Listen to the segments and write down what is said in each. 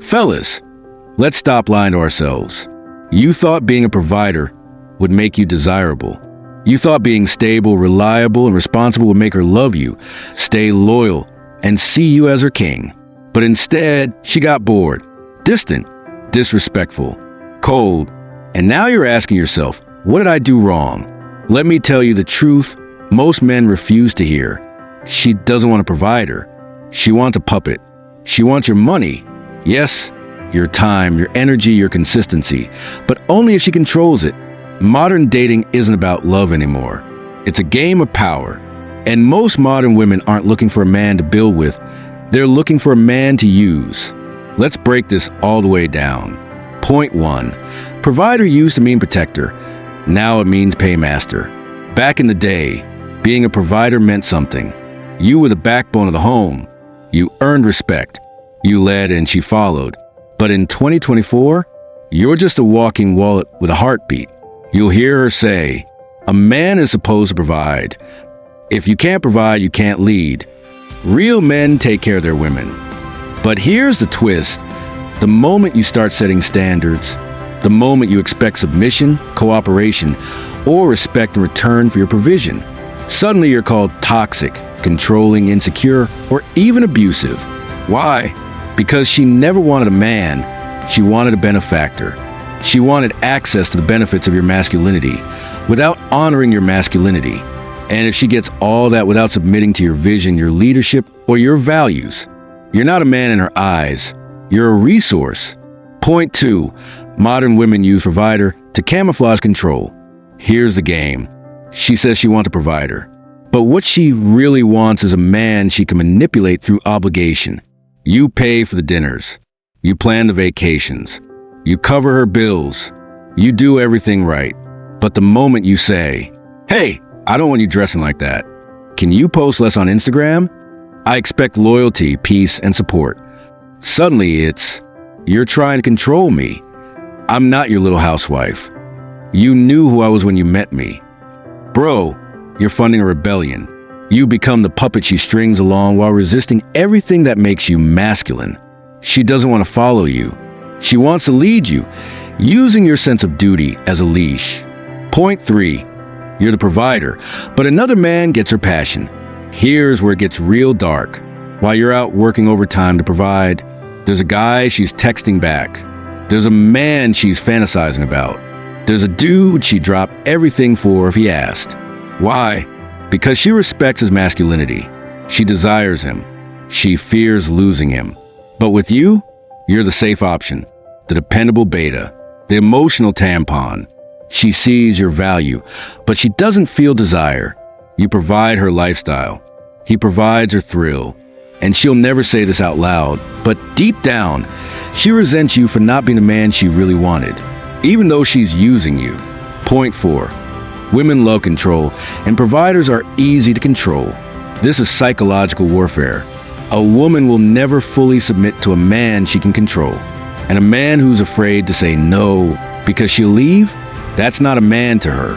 Fellas, let's stop lying to ourselves. You thought being a provider would make you desirable. You thought being stable, reliable, and responsible would make her love you, stay loyal, and see you as her king. But instead, she got bored, distant, disrespectful, cold, and now you're asking yourself, what did I do wrong? Let me tell you the truth most men refuse to hear. She doesn't want a provider. She wants a puppet. She wants your money. Yes, your time, your energy, your consistency, but only if she controls it. Modern dating isn't about love anymore. It's a game of power. And most modern women aren't looking for a man to build with. They're looking for a man to use. Let's break this all the way down. Point 1. Provider used to mean protector. Now it means paymaster. Back in the day, being a provider meant something. You were the backbone of the home. You earned respect. You led and she followed. But in 2024, you're just a walking wallet with a heartbeat. You'll hear her say, a man is supposed to provide. If you can't provide, you can't lead. Real men take care of their women. But here's the twist. The moment you start setting standards, the moment you expect submission, cooperation, or respect in return for your provision, suddenly you're called toxic, controlling, insecure, or even abusive. Why? Because she never wanted a man, she wanted a benefactor. She wanted access to the benefits of your masculinity without honoring your masculinity. And if she gets all that without submitting to your vision, your leadership, or your values, you're not a man in her eyes. You're a resource. Point 2. Modern women use provider to camouflage control. Here's the game. She says she wants a provider. But what she really wants is a man she can manipulate through obligation. You pay for the dinners. You plan the vacations. You cover her bills. You do everything right. But the moment you say, hey, I don't want you dressing like that. Can you post less on Instagram? I expect loyalty, peace, and support. Suddenly it's, you're trying to control me. I'm not your little housewife. You knew who I was when you met me. Bro, you're funding a rebellion. You become the puppet she strings along while resisting everything that makes you masculine. She doesn't want to follow you. She wants to lead you, using your sense of duty as a leash. Point 3. You're the provider, but another man gets her passion. Here's where it gets real dark. While you're out working overtime to provide, there's a guy she's texting back. There's a man she's fantasizing about. There's a dude she'd drop everything for if he asked. Why? Because she respects his masculinity. She desires him. She fears losing him. But with you, you're the safe option, the dependable beta, the emotional tampon. She sees your value, but she doesn't feel desire. You provide her lifestyle. He provides her thrill. And she'll never say this out loud, but deep down, she resents you for not being the man she really wanted, even though she's using you. Point 4. Women love control, and providers are easy to control. This is psychological warfare. A woman will never fully submit to a man she can control. And a man who's afraid to say no because she'll leave, that's not a man to her.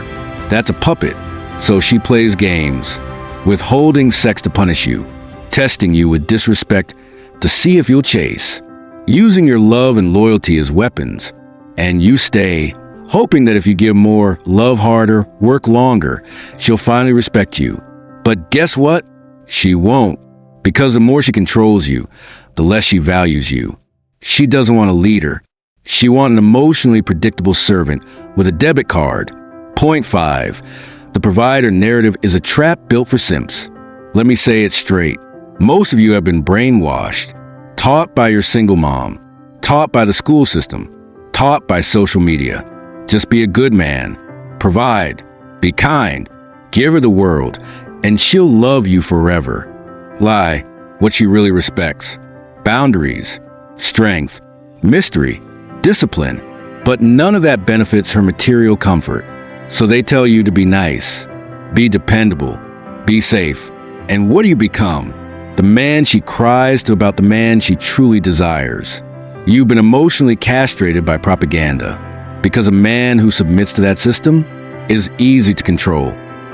That's a puppet. So she plays games, withholding sex to punish you, testing you with disrespect to see if you'll chase, using your love and loyalty as weapons. And you stay, hoping that if you give more, love harder, work longer, she'll finally respect you. But guess what? She won't. Because the more she controls you, the less she values you. She doesn't want a leader. She wants an emotionally predictable servant with a debit card. Point 5. The provider narrative is a trap built for simps. Let me say it straight. Most of you have been brainwashed, taught by your single mom, taught by the school system, taught by social media. Just be a good man, provide, be kind, give her the world, and she'll love you forever. Lie, what she really respects. Boundaries, strength, mystery, discipline, but none of that benefits her material comfort. So they tell you to be nice, be dependable, be safe. And what do you become? The man she cries to about the man she truly desires. You've been emotionally castrated by propaganda, because a man who submits to that system is easy to control.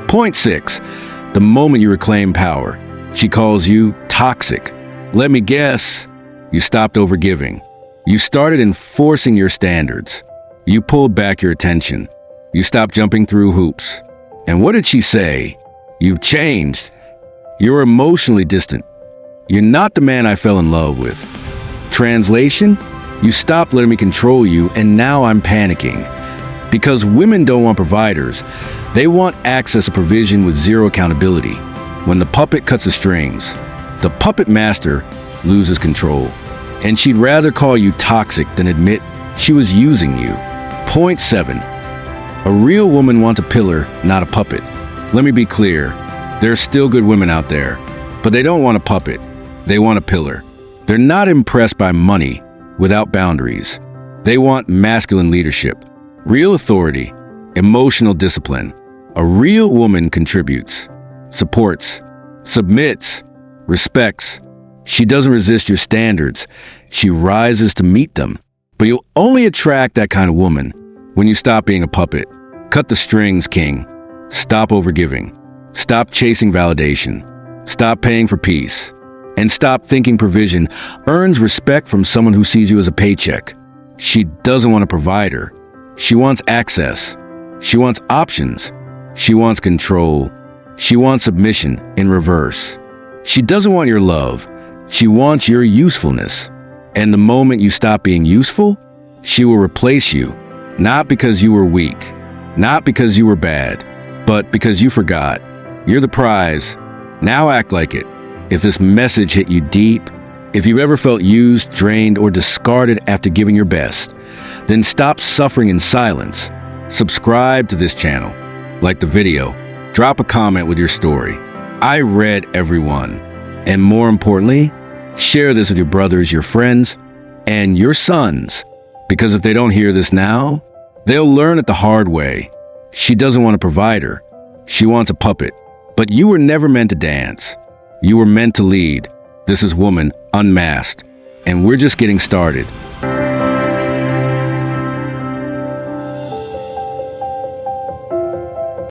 Point 6. The moment you reclaim power, she calls you toxic. Let me guess, you stopped overgiving. You started enforcing your standards. You pulled back your attention. You stopped jumping through hoops. And what did she say? You've changed. You're emotionally distant. You're not the man I fell in love with. Translation? You stopped letting me control you, and now I'm panicking. Because women don't want providers. They want access to provision with zero accountability. When the puppet cuts the strings, the puppet master loses control. And she'd rather call you toxic than admit she was using you. Point 7. A real woman wants a pillar, not a puppet. Let me be clear. There are still good women out there, but they don't want a puppet. They want a pillar. They're not impressed by money without boundaries. They want masculine leadership, real authority, emotional discipline. A real woman contributes, supports, submits, respects. She doesn't resist your standards. She rises to meet them. But you'll only attract that kind of woman when you stop being a puppet. Cut the strings, king. Stop overgiving. Stop chasing validation. Stop paying for peace. And stop thinking provision earns respect from someone who sees you as a paycheck. She doesn't want a provider. She wants access. She wants options. She wants control. She wants submission in reverse. She doesn't want your love. She wants your usefulness. And the moment you stop being useful, she will replace you. Not because you were weak. Not because you were bad. But because you forgot. You're the prize. Now act like it. If this message hit you deep, if you've ever felt used, drained, or discarded after giving your best, then stop suffering in silence. Subscribe to this channel. Like the video. Drop a comment with your story. I read everyone. And more importantly, share this with your brothers, your friends, and your sons. Because if they don't hear this now, they'll learn it the hard way. She doesn't want a provider. She wants a puppet. But you were never meant to dance. You were meant to lead. This is Woman Unmasked, and we're just getting started.